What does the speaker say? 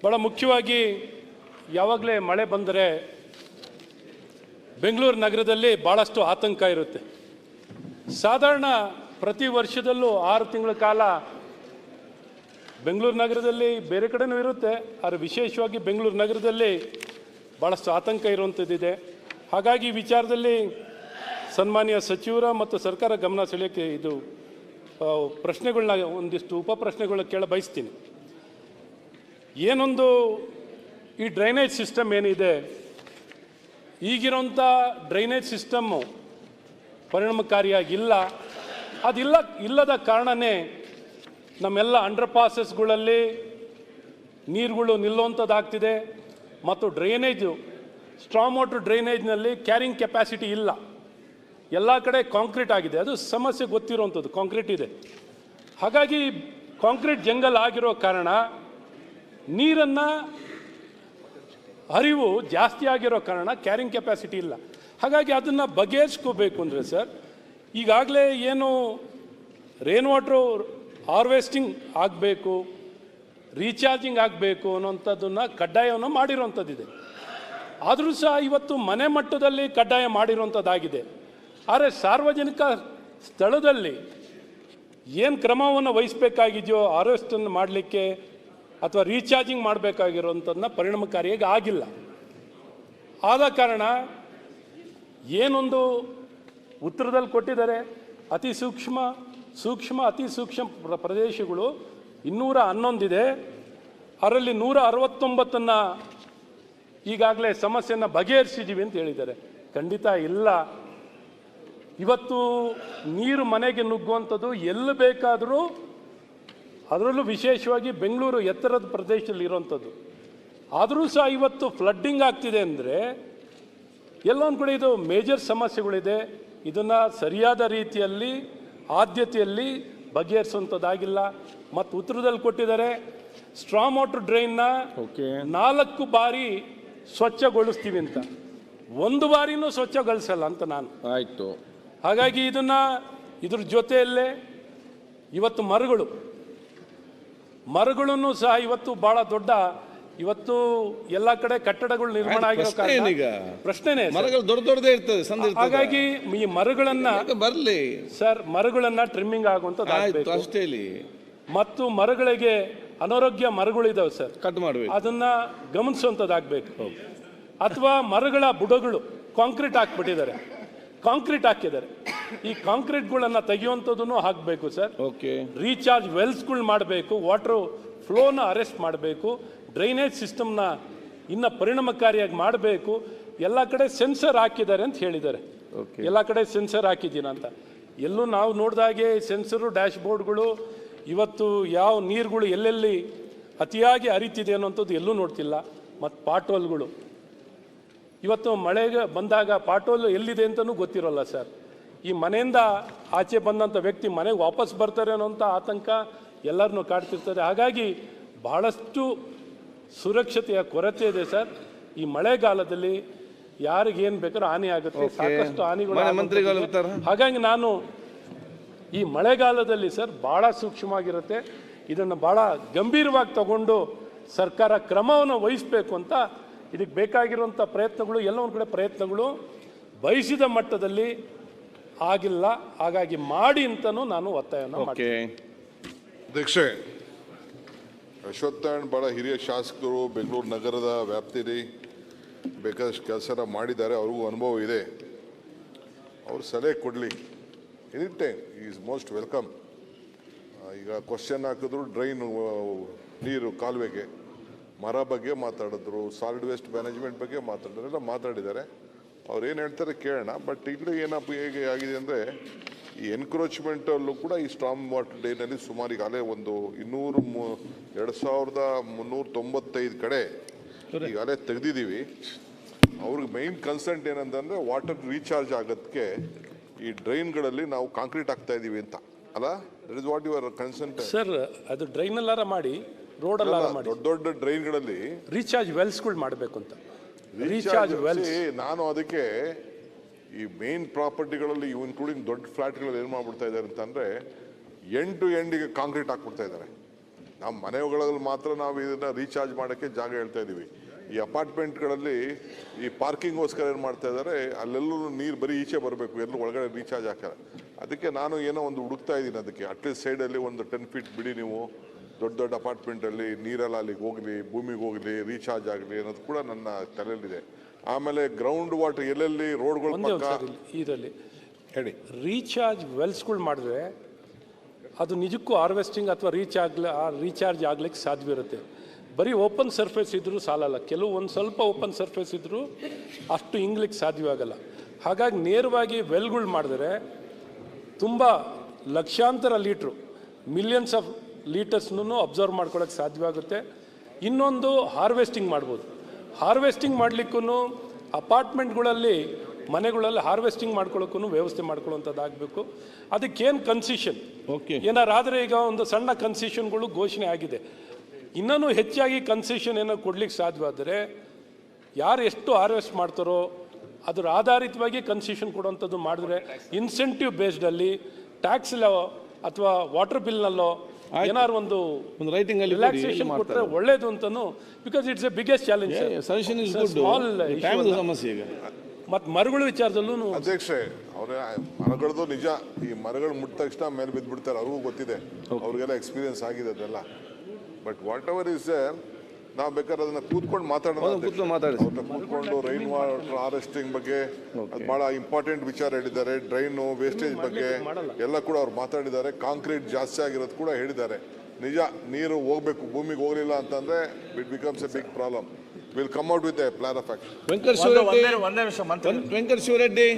ಭಾಳ ಮುಖ್ಯವಾಗಿ ಯಾವಾಗಲೇ ಮಳೆ ಬಂದರೆ ಬೆಂಗಳೂರು ನಗರದಲ್ಲಿ ಭಾಳಷ್ಟು ಆತಂಕ ಇರುತ್ತೆ. ಸಾಧಾರಣ ಪ್ರತಿ ವರ್ಷದಲ್ಲೂ 6 ತಿಂಗಳ ಕಾಲ ಬೆಂಗಳೂರು ನಗರದಲ್ಲಿ ಬೇರೆ ಕಡೆನೂ ಇರುತ್ತೆ, ಆದರೆ ವಿಶೇಷವಾಗಿ ಬೆಂಗಳೂರು ನಗರದಲ್ಲಿ ಭಾಳಷ್ಟು ಆತಂಕ ಇರುವಂಥದ್ದಿದೆ. ಹಾಗಾಗಿ ಈ ವಿಚಾರದಲ್ಲಿ ಸನ್ಮಾನ್ಯ ಸಚಿವರ ಮತ್ತು ಸರ್ಕಾರ ಗಮನ ಸೆಳೆಯೋಕ್ಕೆ ಇದು ಪ್ರಶ್ನೆಗಳನ್ನ ಒಂದಿಷ್ಟು ಉಪಪ್ರಶ್ನೆಗಳನ್ನ ಕೇಳ ಬಯಸ್ತೀನಿ. ಏನೊಂದು ಈ ಡ್ರೈನೇಜ್ ಸಿಸ್ಟಮ್ ಏನಿದೆ, ಈಗಿರೋಂಥ ಡ್ರೈನೇಜ್ ಸಿಸ್ಟಮ್ಮು ಪರಿಣಾಮಕಾರಿಯಾಗಿಲ್ಲ. ಇಲ್ಲದ ಕಾರಣವೇ ನಮ್ಮೆಲ್ಲ ಅಂಡರ್ ಪಾಸಸ್ಗಳಲ್ಲಿ ನೀರುಗಳು ನಿಲ್ಲುವಂಥದ್ದಾಗ್ತಿದೆ ಮತ್ತು ಡ್ರೈನೇಜು ಸ್ಟ್ರಾಂಗ್ ವಾಟರ್ ಡ್ರೈನೇಜ್ನಲ್ಲಿ ಕ್ಯಾರಿಂಗ್ ಕೆಪಾಸಿಟಿ ಇಲ್ಲ. ಎಲ್ಲ ಕಡೆ ಕಾಂಕ್ರೀಟ್ ಆಗಿದೆ, ಅದು ಸಮಸ್ಯೆ ಗೊತ್ತಿರುವಂಥದ್ದು, ಕಾಂಕ್ರೀಟ್ ಇದೆ. ಹಾಗಾಗಿ ಕಾಂಕ್ರೀಟ್ ಜಂಗಲ್ ಆಗಿರೋ ಕಾರಣ ನೀರನ್ನು ಹರಿವು ಜಾಸ್ತಿ ಆಗಿರೋ ಕಾರಣ ಕ್ಯಾರಿಂಗ್ ಕೆಪಾಸಿಟಿ ಇಲ್ಲ. ಹಾಗಾಗಿ ಅದನ್ನು ಬಗೆಹರಿಸ್ಕೋಬೇಕು ಅಂದರೆ ಸರ್, ಈಗಾಗಲೇ ಏನು ರೇನ್ ವಾಟ್ರು ಹಾರ್ವೆಸ್ಟಿಂಗ್ ಆಗಬೇಕು, ರೀಚಾರ್ಜಿಂಗ್ ಆಗಬೇಕು ಅನ್ನೋಂಥದ್ದನ್ನು ಕಡ್ಡಾಯವನ್ನು ಮಾಡಿರೋವಂಥದ್ದಿದೆ. ಆದರೂ ಸಹ ಇವತ್ತು ಮನೆ ಮಟ್ಟದಲ್ಲಿ ಕಡ್ಡಾಯ ಮಾಡಿರುವಂಥದ್ದಾಗಿದೆ. ಆದರೆ ಸಾರ್ವಜನಿಕ ಸ್ಥಳದಲ್ಲಿ ಏನು ಕ್ರಮವನ್ನು ವಹಿಸಬೇಕಾಗಿದೆಯೋ ಹಾರ್ವೆಸ್ಟನ್ನು ಮಾಡಲಿಕ್ಕೆ ಅಥವಾ ರೀಚಾರ್ಜಿಂಗ್ ಮಾಡಬೇಕಾಗಿರೋಂಥದ್ದನ್ನ ಪರಿಣಾಮಕಾರಿಯಾಗಿ ಆಗಿಲ್ಲ. ಆದ ಕಾರಣ ಏನೊಂದು ಉತ್ತರದಲ್ಲಿ ಕೊಟ್ಟಿದ್ದಾರೆ, ಅತಿ ಸೂಕ್ಷ್ಮ ಅತಿ ಸೂಕ್ಷ್ಮ ಪ್ರದೇಶಗಳು 211 ಇದೆ. ಅದರಲ್ಲಿ 169 ಈಗಾಗಲೇ ಸಮಸ್ಯೆಯನ್ನು ಬಗೆಹರಿಸಿದ್ದೀವಿ ಅಂತ ಹೇಳಿದ್ದಾರೆ. ಖಂಡಿತ ಇಲ್ಲ. ಇವತ್ತು ನೀರು ಮನೆಗೆ ನುಗ್ಗುವಂಥದ್ದು ಎಲ್ಲಿ ಬೇಕಾದರೂ, ಅದರಲ್ಲೂ ವಿಶೇಷವಾಗಿ ಬೆಂಗಳೂರು ಎತ್ತರದ ಪ್ರದೇಶದಲ್ಲಿ ಇರುವಂಥದ್ದು. ಆದರೂ ಸಹ ಇವತ್ತು ಫ್ಲಡ್ಡಿಂಗ್ ಆಗ್ತಿದೆ ಅಂದರೆ ಎಲ್ಲೊಂದು ಕಡೆ ಇದು ಮೇಜರ್ ಸಮಸ್ಯೆಗಳಿದೆ. ಇದನ್ನು ಸರಿಯಾದ ರೀತಿಯಲ್ಲಿ ಆದ್ಯತೆಯಲ್ಲಿ ಬಗೆಹರಿಸುವಂಥದ್ದಾಗಿಲ್ಲ. ಮತ್ತು ಉತ್ತರದಲ್ಲಿ ಕೊಟ್ಟಿದ್ದಾರೆ, ಸ್ಟ್ರಾಂಗ್ ವಾಟರ್ ಡ್ರೈನ್ನ 4 ಬಾರಿ ಸ್ವಚ್ಛಗೊಳಿಸ್ತೀವಿ ಅಂತ. 1 ಬಾರಿನೂ ಸ್ವಚ್ಛಗೊಳಿಸಲ್ಲ ಅಂತ ನಾನು. ಆಯಿತು. ಹಾಗಾಗಿ ಇದ್ರ ಜೊತೆಯಲ್ಲೇ ಇವತ್ತು ಮರಗಳನ್ನು ಸಹ ಇವತ್ತು ಭಾಳ ದೊಡ್ಡ, ಇವತ್ತು ಎಲ್ಲ ಕಡೆ ಕಟ್ಟಡಗಳು ನಿರ್ಮಾಣ ಆಗಿರೋ ಕಾರಣ ಪ್ರಶ್ನೆನೇ ಮರಗಳು ದೊಡ್ಡದೇ ಇರ್ತದೆ. ಹಾಗಾಗಿ ಈ ಮರಗಳನ್ನ ಬರಲಿ ಸರ್, ಮರಗಳನ್ನ ಟ್ರಿಮ್ಮಿಂಗ್ ಆಗುವಂಥದ್ದು ಅಷ್ಟೇ. ಮತ್ತು ಮರಗಳಿಗೆ ಅನಾರೋಗ್ಯ ಮರಗಳಿದಾವೆ ಸರ್, ಕಟ್ ಮಾಡಬೇಕು, ಅದನ್ನ ಗಮನಿಸುವಂಥದ್ದಾಗಬೇಕು. ಅಥವಾ ಮರಗಳ ಬುಡಗಳು ಕಾಂಕ್ರೀಟ್ ಹಾಕಿದ್ದಾರೆ, ಈ ಕಾಂಕ್ರೀಟ್ಗಳನ್ನು ತೆಗೆಯುವಂಥದ್ದನ್ನು ಹಾಕಬೇಕು ಸರ್. ರೀಚಾರ್ಜ್ ವೆಲ್ಸ್ಗಳು ಮಾಡಬೇಕು, ವಾಟರ್ ಫ್ಲೋನ ಅರೆಸ್ಟ್ ಮಾಡಬೇಕು, ಡ್ರೈನೇಜ್ ಸಿಸ್ಟಮ್ನ ಇನ್ನು ಪರಿಣಾಮಕಾರಿಯಾಗಿ ಮಾಡಬೇಕು. ಎಲ್ಲ ಕಡೆ ಸೆನ್ಸರ್ ಹಾಕಿದ್ದಾರೆ ಅಂತ ಹೇಳಿದ್ದಾರೆ. ಎಲ್ಲ ಕಡೆ ಸೆನ್ಸರ್ ಹಾಕಿದ್ದೀನಿ ಅಂತ ಎಲ್ಲೂ ನಾವು ನೋಡಿದಾಗೆ ಸೆನ್ಸರು ಡ್ಯಾಶ್ ಬೋರ್ಡ್ಗಳು ಇವತ್ತು ಯಾವ ನೀರುಗಳು ಎಲ್ಲೆಲ್ಲಿ ಅತಿಯಾಗಿ ಹರಿತಿದೆ ಅನ್ನೋಂಥದ್ದು ಎಲ್ಲೂ ನೋಡ್ತಿಲ್ಲ. ಮತ್ತು ಪಾಟೋಲ್ಗಳು ಇವತ್ತು ಮಳೆಗೆ ಬಂದಾಗ ಪಾಟೋಲ್ ಎಲ್ಲಿದೆ ಅಂತಲೂ ಗೊತ್ತಿರೋಲ್ಲ ಸರ್. ಈ ಮನೆಯಿಂದ ಆಚೆ ಬಂದಂಥ ವ್ಯಕ್ತಿ ಮನೆಗೆ ವಾಪಸ್ ಬರ್ತಾರೆ ಅನ್ನೋಂಥ ಆತಂಕ ಎಲ್ಲರನ್ನೂ ಕಾಡ್ತಿರ್ತದೆ. ಹಾಗಾಗಿ ಬಹಳಷ್ಟು ಸುರಕ್ಷತೆಯ ಕೊರತೆ ಇದೆ ಸರ್. ಈ ಮಳೆಗಾಲದಲ್ಲಿ ಯಾರಿಗೇನು ಬೇಕಾದ್ರೂ ಹಾನಿ ಆಗುತ್ತೆ, ಸಾಕಷ್ಟು ಹಾನಿಗಳು. ಹಾಗಾಗಿ ನಾನು ಈ ಮಳೆಗಾಲದಲ್ಲಿ ಸರ್ ಭಾಳ ಸೂಕ್ಷ್ಮವಾಗಿರುತ್ತೆ, ಇದನ್ನು ಭಾಳ ಗಂಭೀರವಾಗಿ ತಗೊಂಡು ಸರ್ಕಾರ ಕ್ರಮವನ್ನು ವಹಿಸಬೇಕು ಅಂತ. ಇದಕ್ಕೆ ಬೇಕಾಗಿರುವಂಥ ಪ್ರಯತ್ನಗಳು ಎಲ್ಲ ಒಂದು ಕಡೆ ಪ್ರಯತ್ನಗಳು ಬಯಸಿದ ಮಟ್ಟದಲ್ಲಿ ಆಗಿಲ್ಲ. ಹಾಗಾಗಿ ಮಾಡಿ ಅಂತಲೂ ನಾನು ಒತ್ತಾಯವನ್ನು ಮಾಡ್ತೀನಿ. ಅಧ್ಯಕ್ಷೆ, ಅಶ್ವತ್ಥನಾರಾಯಣ್ ಭಾಳ ಹಿರಿಯ ಶಾಸಕರು, ಬೆಂಗಳೂರು ನಗರದ ವ್ಯಾಪ್ತಿಯಲ್ಲಿ ಬೇಕಾದಷ್ಟು ಕೆಲಸ ಮಾಡಿದ್ದಾರೆ, ಅವ್ರಿಗೂ ಅನುಭವ ಇದೆ. ಅವ್ರು ಸಲಹೆ ಕೊಡಲಿ, any time is most welcome. ಈಗ ಕ್ವಶನ್ ಹಾಕಿದ್ರು ಡ್ರೈನ್ ನೀರು ಕಾಲುವೆಗೆ, ಮರ ಬಗ್ಗೆ ಮಾತಾಡಿದ್ರು, ಸಾಲಿಡ್ ವೇಸ್ಟ್ ಮ್ಯಾನೇಜ್ಮೆಂಟ್ ಬಗ್ಗೆ ಮಾತಾಡಿದ್ರು, ಎಲ್ಲ ಮಾತಾಡಿದ್ದಾರೆ. ಅವ್ರು ಏನು ಹೇಳ್ತಾರೆ ಕೇಳೋಣ. ಬಟ್ ಇಲ್ಲಿ ಏನಪ್ಪ ಹೇಗೆ ಆಗಿದೆ ಅಂದರೆ, ಈ ಎನ್ಕ್ರೋಚ್ಮೆಂಟಲ್ಲೂ ಕೂಡ ಈ ಸ್ಟ್ರಾಂಗ್ ವಾಟರ್ ಡ್ರೈನಲ್ಲಿ ಸುಮಾರು ಈಗಾಗಲೇ ಒಂದು 2395 ಕಡೆ ಈಗಾಗಲೇ ತೆಗೆದಿದ್ದೀವಿ. ಅವ್ರಿಗೆ ಮೈನ್ ಕನ್ಸರ್ನ್ ಏನಂತಂದರೆ ವಾಟರ್ ರೀಚಾರ್ಜ್ ಆಗೋದಕ್ಕೆ ಈ ಡ್ರೈನ್ಗಳಲ್ಲಿ ನಾವು ಕಾಂಕ್ರೀಟ್ ಹಾಕ್ತಾ ಇದ್ದೀವಿ ಅಂತ ಅಲ್ಲ? That is what your concern sir. ಅದು ಡ್ರೈನಲ್ಲಾರ ಮಾಡಿ, ರೋಡಲ್ಲಾರ ಮಾಡಿ, ದೊಡ್ಡ ಡ್ರೈನ್ಗಳಲ್ಲಿ ರೀಚಾರ್ಜ್ ವೆಲ್ಸ್ಗಳು ಮಾಡಬೇಕು ಅಂತ. ರೀಚಾರ್ಜ್ ವೆಲ್ಸ್ ನಾನು ಅದಕ್ಕೆ ಈ ಮೇನ್ ಪ್ರಾಪರ್ಟಿಗಳಲ್ಲಿ ಇನ್ಕ್ಲೂಡಿಂಗ್ ದೊಡ್ಡ ಫ್ಲಾಟ್ಗಳಲ್ಲಿ ಏನು ಮಾಡ್ಬಿಡ್ತಾ ಇದ್ದಾರೆ ಅಂತಂದರೆ ಎಂಡ್ ಟು ಎಂಡಿಗೆ ಕಾಂಕ್ರೀಟ್ ಹಾಕ್ಬಿಡ್ತಾ ಇದ್ದಾರೆ. ನಮ್ಮ ಮನೆಗಳಲ್ಲಿ ಮಾತ್ರ ನಾವು ಇದನ್ನ ರೀಚಾರ್ಜ್ ಮಾಡೋಕ್ಕೆ ಜಾಗ ಹೇಳ್ತಾ ಇದ್ದೀವಿ. ಈ ಅಪಾರ್ಟ್ಮೆಂಟ್ಗಳಲ್ಲಿ ಈ ಪಾರ್ಕಿಂಗ್ಗೋಸ್ಕರ ಏನು ಮಾಡ್ತಾ ಇದ್ದಾರೆ, ಅಲ್ಲೆಲ್ಲೂ ನೀರು ಬರೀ ಈಚೆ ಬರಬೇಕು, ಎಲ್ಲೂ ಒಳಗಡೆ ರೀಚಾರ್ಜ್ ಹಾಕಲ್ಲ. ಅದಕ್ಕೆ ನಾನು ಏನೋ ಒಂದು ಹುಡುಕ್ತಾ ಇದ್ದೀನಿ, ಅದಕ್ಕೆ ಅಟ್ಲೀಸ್ಟ್ ಸೈಡಲ್ಲಿ ಒಂದು 10 ಫೀಟ್ ಬಿಡಿ ನೀವು, ದೊಡ್ಡ ದೊಡ್ಡ ಅಪಾರ್ಟ್ಮೆಂಟಲ್ಲಿ ನೀರೆಲ್ಲ ಅಲ್ಲಿಗೆ ಹೋಗಲಿ, ಭೂಮಿಗೆ ಹೋಗಲಿ, ರೀಚಾರ್ಜ್ ಆಗಲಿ ಅನ್ನೋದು ಕೂಡ ನನ್ನ ತಲೆಯಲ್ಲಿದೆ. ಆಮೇಲೆ ಗ್ರೌಂಡ್ ವಾಟರ್ ಎಲ್ಲೆಲ್ಲಿ ರೋಡ್ಗಳ ಪಕ್ಕ ಇದರಲ್ಲಿ ಹೇಳಿ ರೀಚಾರ್ಜ್ ವೆಲ್ಸ್ಗಳು ಮಾಡಿದ್ರೆ ಅದು ನಿಜಕ್ಕೂ ಹಾರ್ವೆಸ್ಟಿಂಗ್ ಅಥವಾ ರೀಚಾರ್ಜ್ ಆಗ್ಲಿಕ್ಕೆ ಸಾಧ್ಯವಿರುತ್ತೆ. ಬರೀ ಓಪನ್ ಸರ್ಫೇಸ್ ಇದ್ರೂ ಸಾಲಲ್ಲ, ಕೆಲವು ಒಂದು ಸ್ವಲ್ಪ ಓಪನ್ ಸರ್ಫೇಸ್ ಇದ್ರೂ ಅಷ್ಟು ಇಂಗ್ಲಿಕ್ಕೆ ಸಾಧ್ಯವಾಗಲ್ಲ. ಹಾಗಾಗಿ ನೇರವಾಗಿ ವೆಲ್ಗಳು ಮಾಡಿದ್ರೆ ತುಂಬ ಲಕ್ಷಾಂತರ ಲೀಟ್ರು, ಮಿಲಿಯನ್ಸ್ ಆಫ್ ಲೀಟರ್ಸ್ನೂ ಅಬ್ಸರ್ವ್ ಮಾಡ್ಕೊಳ್ಳೋಕ್ಕೆ ಸಾಧ್ಯವಾಗುತ್ತೆ. ಇನ್ನೊಂದು ಹಾರ್ವೆಸ್ಟಿಂಗ್ ಮಾಡ್ಬೋದು. ಹಾರ್ವೆಸ್ಟಿಂಗ್ ಮಾಡಲಿಕ್ಕೂ ಅಪಾರ್ಟ್ಮೆಂಟ್ಗಳಲ್ಲಿ ಮನೆಗಳಲ್ಲಿ ಹಾರ್ವೆಸ್ಟಿಂಗ್ ಮಾಡ್ಕೊಳ್ಳೋಕ್ಕೂ ವ್ಯವಸ್ಥೆ ಮಾಡ್ಕೊಳ್ಳೋಂಥದ್ದಾಗಬೇಕು. ಅದಕ್ಕೇನು ಕನ್ಸೆಷನ್ ಏನಾರಾದರೆ, ಈಗ ಒಂದು ಸಣ್ಣ ಕನ್ಸೆಷನ್ಗಳು ಘೋಷಣೆ ಆಗಿದೆ, ಇನ್ನೂ ಹೆಚ್ಚಾಗಿ ಕನ್ಸೆಷನ್ ಏನೋ ಕೊಡ್ಲಿಕ್ಕೆ ಸಾಧ್ಯವಾದರೆ ಯಾರು ಎಷ್ಟು ಹಾರ್ವೆಸ್ಟ್ ಮಾಡ್ತಾರೋ ಅದರ ಆಧಾರಿತವಾಗಿ ಕನ್ಸೆಷನ್ ಕೊಡುವಂಥದ್ದು ಮಾಡಿದ್ರೆ, ಇನ್ಸೆಂಟಿವ್ ಬೇಸ್ಡಲ್ಲಿ ಟ್ಯಾಕ್ಸಲ್ಲೋ ಅಥವಾ ವಾಟರ್ ಬಿಲ್ನಲ್ಲೋ ಏನಾದ್ರು ಒಂದು ರೈಟಿಂಗ್ ಅಲ್ಲಿ ರಿಲ್ಯಾಕ್ಸೇಷನ್ ಕೊಟ್ಟರೆ ಒಳ್ಳೇದು ಅಂತನೂ, because it's A biggest challenge. ಸಮಸ್ಯೆ ಈಗ ಮತ್ತು ಮರಗಳ ವಿಚಾರದಲ್ಲೂ ಅಧ್ಯಕ್ಷೆ, ಅವರ ಮರಗಳದ್ದು ನಿಜ, ಈ ಮರಗಳು ಮುಟ್ಟ ತಕ್ಷಣ ಮೇಲೆ ಬಿದ್ದುಬಿಡ್ತಾರೆ, ಅವ್ರಿಗೂ ಗೊತ್ತಿದೆ, ಅವ್ರಿಗೆಲ್ಲ ಎಕ್ಸ್ಪೀರಿಯನ್ಸ್ ಆಗಿದೆ ಅದೆಲ್ಲ. But whatever is there, ನಾವು ಬೇಕಾದ್ರೆ ಅದನ್ನ ಕೂತ್ಕೊಂಡು ಮಾತಾಡೋಣ. ಅವ್ರನ್ನ ಕೂತ್ಕೊಂಡು ರೈನ್ ವಾಟರ್ ಹಾರ್ವೆಸ್ಟಿಂಗ್ ಬಗ್ಗೆ ಅದು ಬಹಳ ಇಂಪಾರ್ಟೆಂಟ್ ವಿಚಾರ ಹೇಳಿದ್ದಾರೆ. ಡ್ರೈನು ವೇಸ್ಟೇಜ್ ಬಗ್ಗೆ ಎಲ್ಲ ಕೂಡ ಅವ್ರು ಮಾತಾಡಿದ್ದಾರೆ. ಕಾಂಕ್ರೀಟ್ ಜಾಸ್ತಿ ಆಗಿರೋದು ಕೂಡ ಹೇಳಿದ್ದಾರೆ. ನಿಜ, ನೀರು ಹೋಗ್ಬೇಕು, ಭೂಮಿಗೆ ಹೋಗಲಿಲ್ಲ ಅಂತಂದ್ರೆ it becomes a big problem. Will come out with a plan of action. Venkata Shivareddy